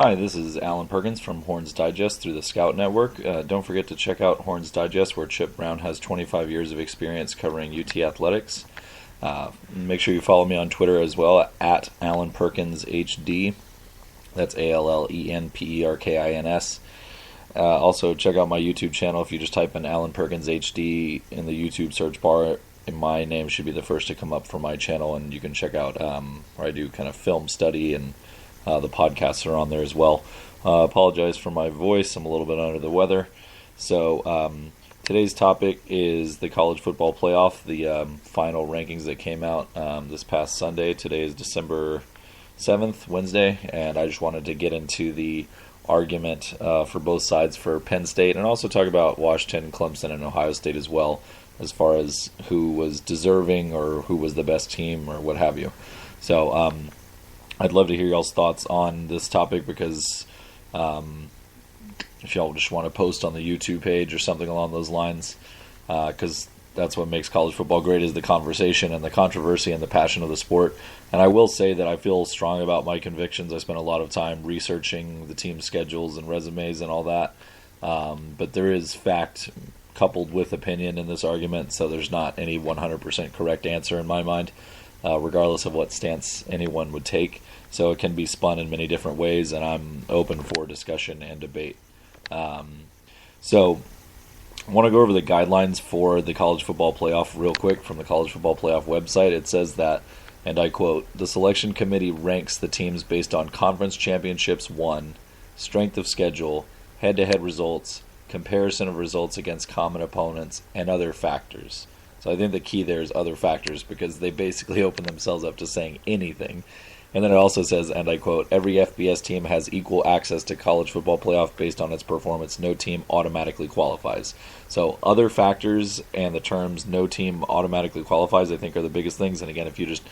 Hi, this is Alan Perkins from Horns Digest through the Scout Network. Don't forget to check out Horns Digest, where Chip Brown has 25 years of experience covering UT athletics. Make sure you follow me on Twitter as well, at Alan Perkins HD. That's ALLENPERKINS. Also, check out my YouTube channel. If you just type in Alan Perkins HD in the YouTube search bar, my name should be the first to come up for my channel, and you can check out where I do kind of film study, and the podcasts are on there as well. Apologize for my voice. I'm a little bit under the weather. So today's topic is the college football playoff, the final rankings that came out this past Sunday. Today is December 7th, Wednesday, and I just wanted to get into the argument for both sides for Penn State, and also talk about Washington, Clemson, and Ohio State as well, as far as who was deserving or who was the best team or what have you. So I'd love to hear y'all's thoughts on this topic, because if y'all just want to post on the YouTube page or something along those lines, because that's what makes college football great, is the conversation and the controversy and the passion of the sport. And I will say that I feel strong about my convictions. I spent a lot of time researching the team schedules and resumes and all that, but there is fact coupled with opinion in this argument, so there's not any 100% correct answer in my mind, regardless of what stance anyone would take. So it can be spun in many different ways, and I'm open for discussion and debate. So I want to go over the guidelines for the college football playoff real quick from the college football playoff website. It says that, and I quote, "The selection committee ranks the teams based on conference championships won, strength of schedule, head-to-head results, comparison of results against common opponents, and other factors." So I think the key there is other factors, because they basically open themselves up to saying anything. And then it also says, and I quote, "Every FBS team has equal access to college football playoff based on its performance. No team automatically qualifies." So other factors and the terms "no team automatically qualifies" I think are the biggest things. And again, if you just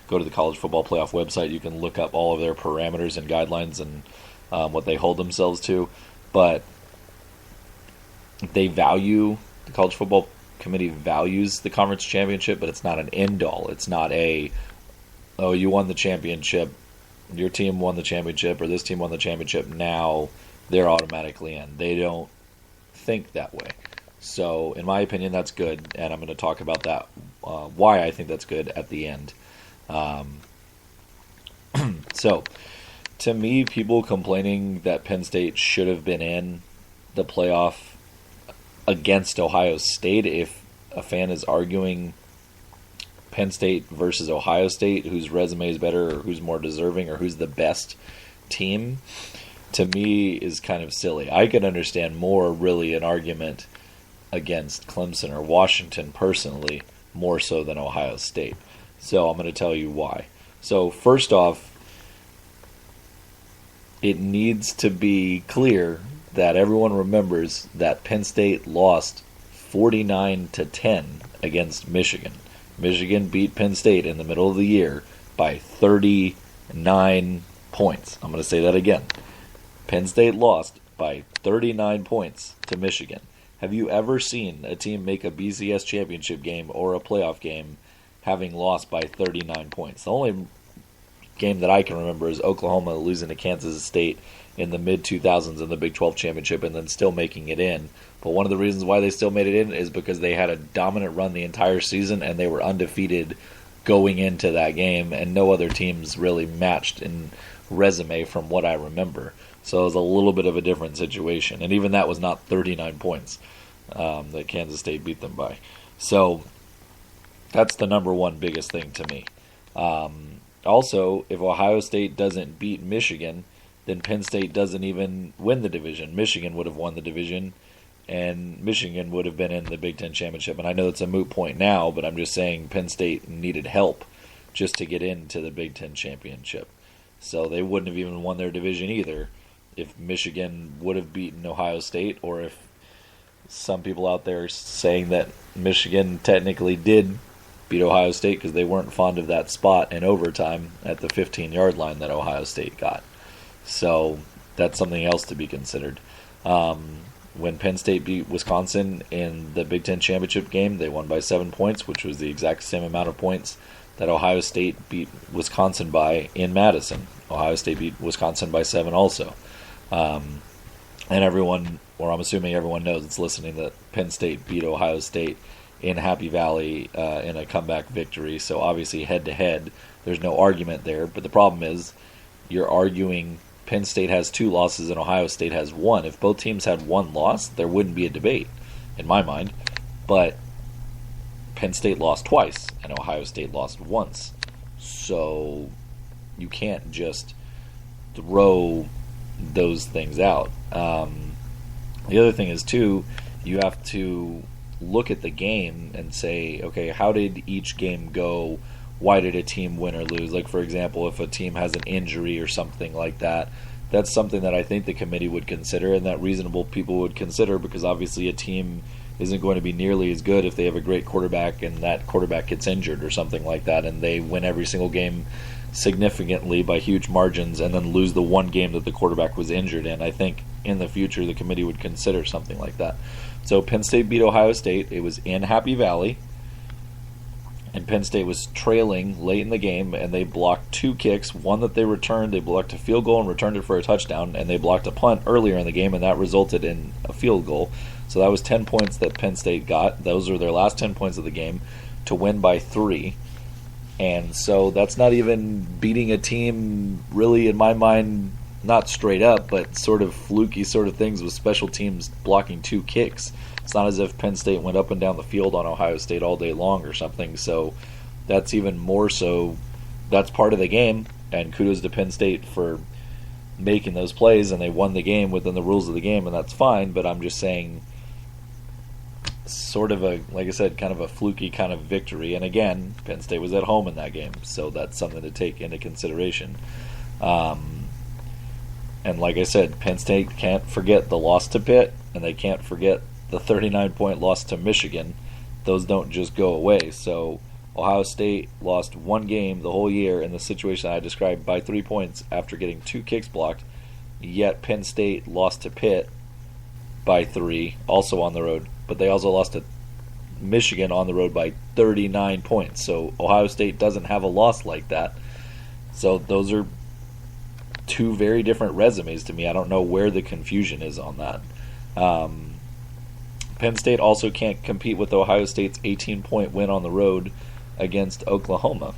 go to the college football playoff website, you can look up all of their parameters and guidelines and what they hold themselves to. But they value, the college football committee values the conference championship, but it's not an end-all. It's not a, oh, you won the championship, your team won the championship, or this team won the championship, now they're automatically in. They don't think that way. So, in my opinion, that's good, and I'm going to talk about that, why I think that's good at the end. So, to me, people complaining that Penn State should have been in the playoff against Ohio State, if a fan is arguing Penn State versus Ohio State, whose resume is better or who's more deserving or who's the best team, to me is kind of silly. I could understand more really an argument against Clemson or Washington personally, more so than Ohio State. So I'm going to tell you why. So first off, it needs to be clear that everyone remembers that Penn State lost 49-10 against Michigan. Michigan beat Penn State in the middle of the year by 39 points. I'm going to say that again. Penn State lost by 39 points to Michigan. Have you ever seen a team make a BCS championship game or a playoff game having lost by 39 points? The only game that I can remember is Oklahoma losing to Kansas State in the mid-2000s in the Big 12 championship and then still making it in. But one of the reasons why they still made it in is because they had a dominant run the entire season and they were undefeated going into that game, and no other teams really matched in resume from what I remember. So it was a little bit of a different situation. And even that was not 39 points that Kansas State beat them by. So that's the number one biggest thing to me. Also, if Ohio State doesn't beat Michigan, then Penn State doesn't even win the division. Michigan would have won the division, and Michigan would have been in the Big Ten championship. And I know it's a moot point now, but I'm just saying Penn State needed help just to get into the Big Ten championship. So they wouldn't have even won their division either if Michigan would have beaten Ohio State, or if some people out there are saying that Michigan technically did beat Ohio State because they weren't fond of that spot in overtime at the 15-yard line that Ohio State got. So that's something else to be considered. When Penn State beat Wisconsin in the Big Ten championship game, they won by 7 points, which was the exact same amount of points that Ohio State beat Wisconsin by in Madison. Ohio State beat Wisconsin by 7 also. And everyone, or I'm assuming everyone knows that's listening, that Penn State beat Ohio State in Happy Valley in a comeback victory. So obviously head-to-head, there's no argument there. But the problem is you're arguing Penn State has 2 losses and Ohio State has 1. If both teams had 1 loss, there wouldn't be a debate, in my mind. But Penn State lost twice and Ohio State lost once. So you can't just throw those things out. The other thing is, too, you have to look at the game and say, okay, how did each game go? Why did a team win or lose? Like, for example, if a team has an injury or something like that, that's something that I think the committee would consider and that reasonable people would consider, because obviously a team isn't going to be nearly as good if they have a great quarterback and that quarterback gets injured or something like that, and they win every single game significantly by huge margins and then lose the one game that the quarterback was injured in. I think in the future the committee would consider something like that. So Penn State beat Ohio State. It was in Happy Valley, and Penn State was trailing late in the game, and they blocked 2 kicks, one that they returned. They blocked a field goal and returned it for a touchdown, and they blocked a punt earlier in the game, and that resulted in a field goal. So that was 10 points that Penn State got. Those were their last 10 points of the game to win by 3. And so that's not even beating a team, really, in my mind, not straight up, but sort of fluky sort of things with special teams blocking 2 kicks. It's not as if Penn State went up and down the field on Ohio State all day long or something. So that's even more so, that's part of the game, and kudos to Penn State for making those plays, and they won the game within the rules of the game, and that's fine. But I'm just saying, sort of a, like I said, kind of a fluky kind of victory. And again, Penn State was at home in that game, so that's something to take into consideration. And like I said, Penn State can't forget the loss to Pitt, and they can't forget the 39-point loss to Michigan. Those don't just go away. So Ohio State lost 1 game the whole year in the situation I described by 3 points after getting 2 kicks blocked, yet Penn State lost to Pitt by 3, also on the road, but they also lost to Michigan on the road by 39 points. So Ohio State doesn't have a loss like that. So those are 2 very different resumes to me. I don't know where the confusion is on that. Penn State also can't compete with Ohio State's 18-point win on the road against Oklahoma.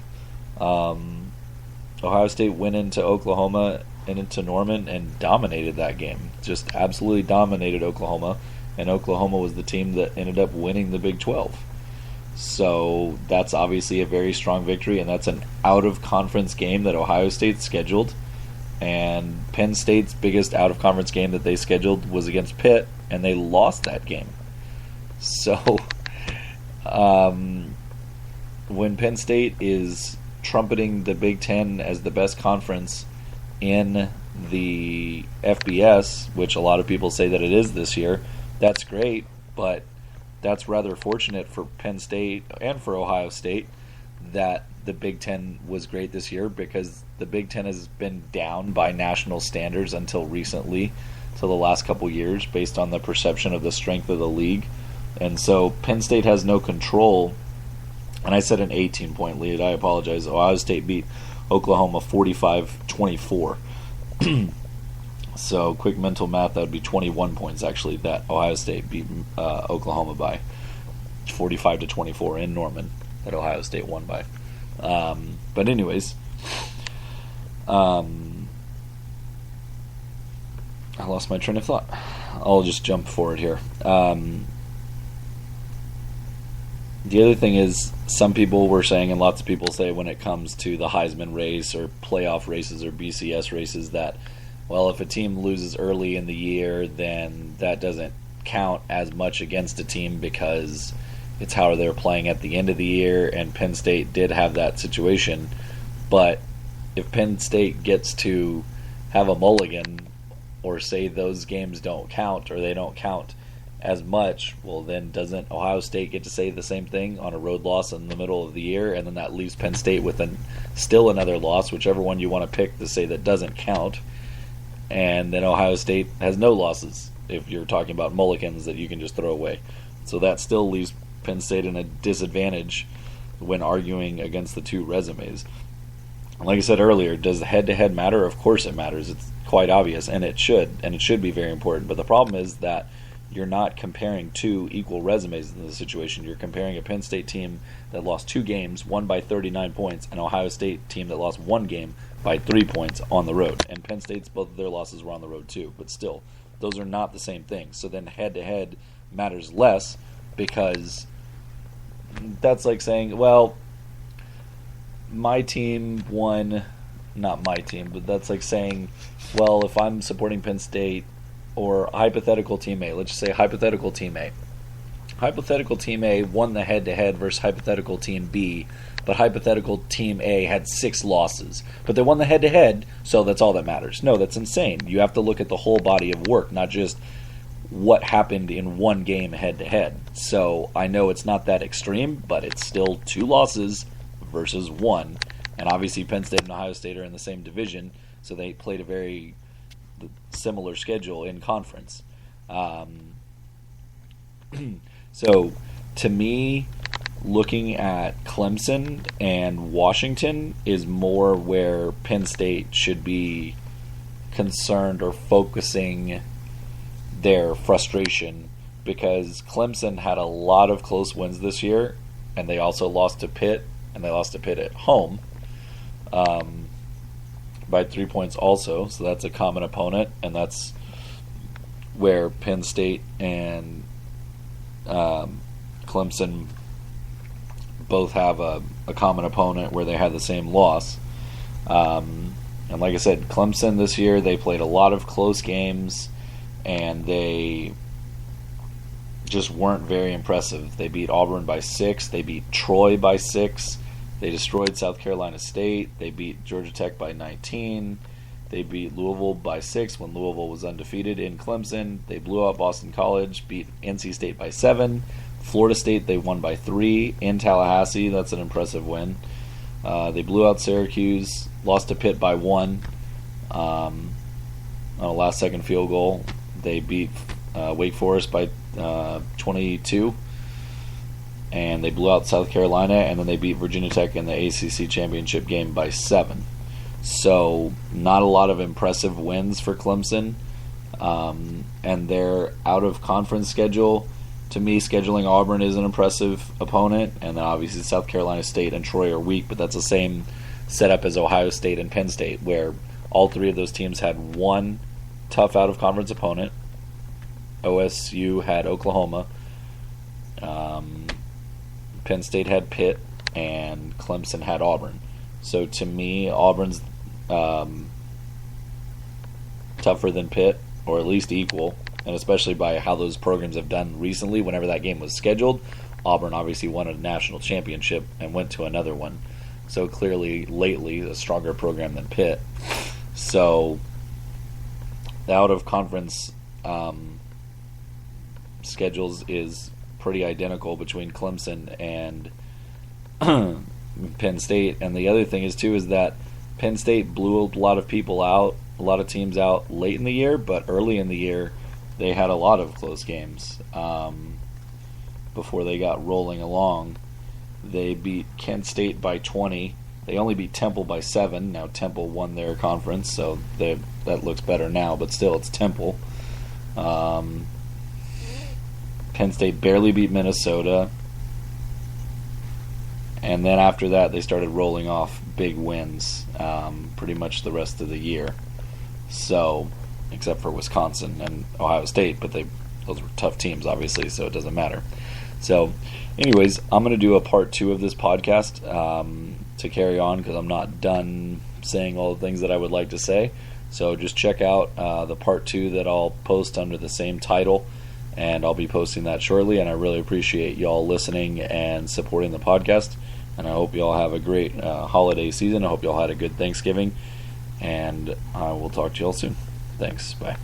Ohio State went into Oklahoma and into Norman and dominated that game. Just absolutely dominated Oklahoma, and Oklahoma was the team that ended up winning the Big 12. So that's obviously a very strong victory, and that's an out-of-conference game that Ohio State scheduled. And Penn State's biggest out-of-conference game that they scheduled was against Pitt, and they lost that game. So when Penn State is trumpeting the Big Ten as the best conference in the FBS, which a lot of people say that it is this year, that's great, but that's rather fortunate for Penn State and for Ohio State that the Big Ten was great this year, because the Big Ten has been down by national standards until recently, to the last couple years, based on the perception of the strength of the league. And so Penn State has no control. And I said an 18-point lead. I apologize. Ohio State beat Oklahoma 45-24. So quick mental math, that would be 21 points, actually, that Ohio State beat Oklahoma by 45-24 in Norman, that Ohio State won by. But anyways, I lost my train of thought. I'll just jump forward here. The other thing is, some people were saying, and lots of people say when it comes to the Heisman race or playoff races or BCS races, that, well, if a team loses early in the year, then that doesn't count as much against a team because it's how they're playing at the end of the year, and Penn State did have that situation. But if Penn State gets to have a mulligan, or say those games don't count, or they don't count as much, well, then doesn't Ohio State get to say the same thing on a road loss in the middle of the year? And then that leaves Penn State with still another loss, whichever one you want to pick to say that doesn't count. And then Ohio State has no losses, if you're talking about mulligans that you can just throw away. So that still leaves Penn State in a disadvantage when arguing against the two resumes. And like I said earlier, does the head-to-head matter? Of course it matters. It's quite obvious, and it should be very important. But the problem is that you're not comparing two equal resumes in this situation. You're comparing a Penn State team that lost 2 games, won by 39 points, and Ohio State team that lost 1 game by 3 points on the road. And Penn State's, both of their losses were on the road too. But still, those are not the same thing. So then head-to-head matters less, because that's like saying, well, my team won, not my team, but that's like saying, well, if I'm supporting Penn State, or hypothetical team A, let's just say hypothetical team A. Hypothetical team A won the head-to-head versus hypothetical team B, but hypothetical team A had 6 losses. But they won the head-to-head, so that's all that matters. No, that's insane. You have to look at the whole body of work, not just what happened in one game head-to-head. So I know it's not that extreme, but it's still 2 losses versus 1. And obviously Penn State and Ohio State are in the same division, so they played a very similar schedule in conference. So to me, looking at Clemson and Washington is more where Penn State should be concerned or focusing their frustration, because Clemson had a lot of close wins this year, and they also lost to Pitt, and they lost to Pitt at home by 3 points also, so that's a common opponent, and that's where Penn State and Clemson both have a common opponent where they had the same loss. And like I said, Clemson this year, they played a lot of close games, and they just weren't very impressive. They beat Auburn by 6, they beat Troy by 6, they destroyed South Carolina State, they beat Georgia Tech by 19, they beat Louisville by 6 when Louisville was undefeated in Clemson, they blew out Boston College, beat NC State by 7, Florida State they won by 3 in Tallahassee, that's an impressive win. They blew out Syracuse, lost to Pitt by 1 on a last-second field goal. They beat Wake Forest by 22, and they blew out South Carolina, and then they beat Virginia Tech in the ACC championship game by 7. So not a lot of impressive wins for Clemson, and their out-of-conference schedule, to me, scheduling Auburn is an impressive opponent, and then obviously South Carolina State and Troy are weak, but that's the same setup as Ohio State and Penn State, where all 3 of those teams had one tough out-of-conference opponent. OSU had Oklahoma, Penn State had Pitt, and Clemson had Auburn. So to me, Auburn's tougher than Pitt, or at least equal, and especially by how those programs have done recently. Whenever that game was scheduled, Auburn obviously won a national championship and went to another one. So clearly, lately, a stronger program than Pitt. So the out-of-conference schedules is pretty identical between Clemson and Penn State. And the other thing is, too, is that Penn State blew a lot of people out, a lot of teams out late in the year, but early in the year, they had a lot of close games before they got rolling along. They beat Kent State by 20. They only beat Temple by 7. Now Temple won their conference, so that looks better now, but still, it's Temple. Penn State barely beat Minnesota. And then after that, they started rolling off big wins pretty much the rest of the year. So, except for Wisconsin and Ohio State, but those were tough teams, obviously, so it doesn't matter. So, anyways, I'm going to do a part 2 of this podcast to carry on, because I'm not done saying all the things that I would like to say. So just check out the part 2 that I'll post under the same title, and I'll be posting that shortly. And I really appreciate y'all listening and supporting the podcast, and I hope y'all have a great holiday season. I hope y'all had a good Thanksgiving, and I will talk to y'all soon. Thanks. Bye.